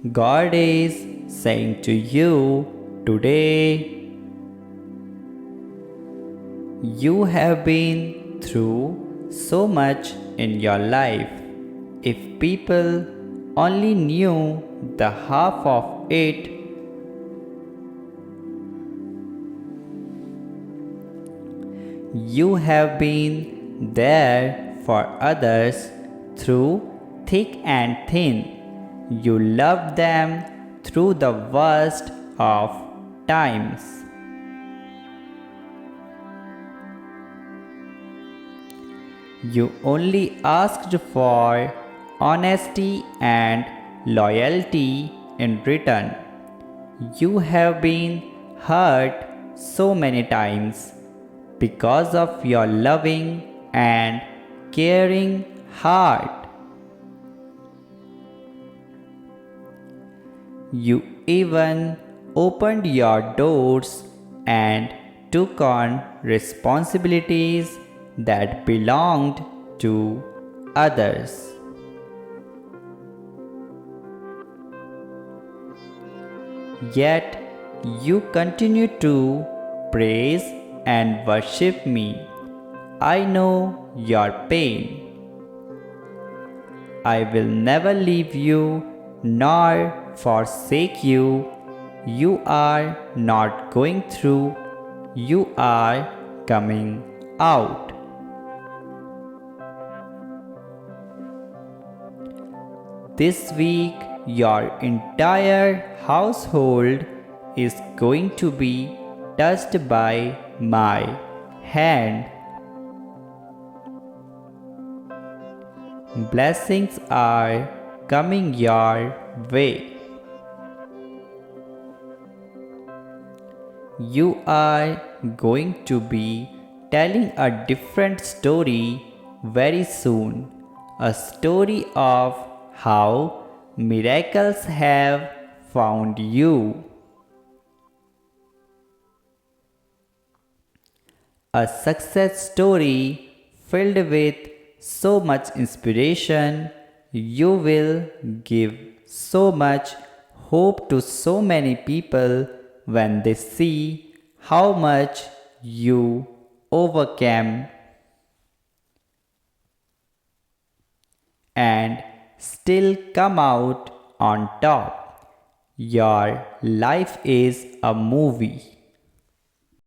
God is saying to you today, you have been through so much in your life. If people only knew the half of it, you have been there for others through thick and thin. You loved them through the worst of times. You only asked for honesty and loyalty in return. You have been hurt so many times because of your loving and caring heart. You even opened your doors and took on responsibilities that belonged to others. Yet you continue to praise and worship me. I know your pain. I will never leave you nor forsake you. You are not going through, you are coming out. This week, your entire household is going to be touched by my hand. Blessings are coming your way. You are going to be telling a different story very soon. A story of how miracles have found you. A success story filled with so much inspiration. You will give so much hope to so many people when they see how much you overcame and still come out on top. Your life is a movie.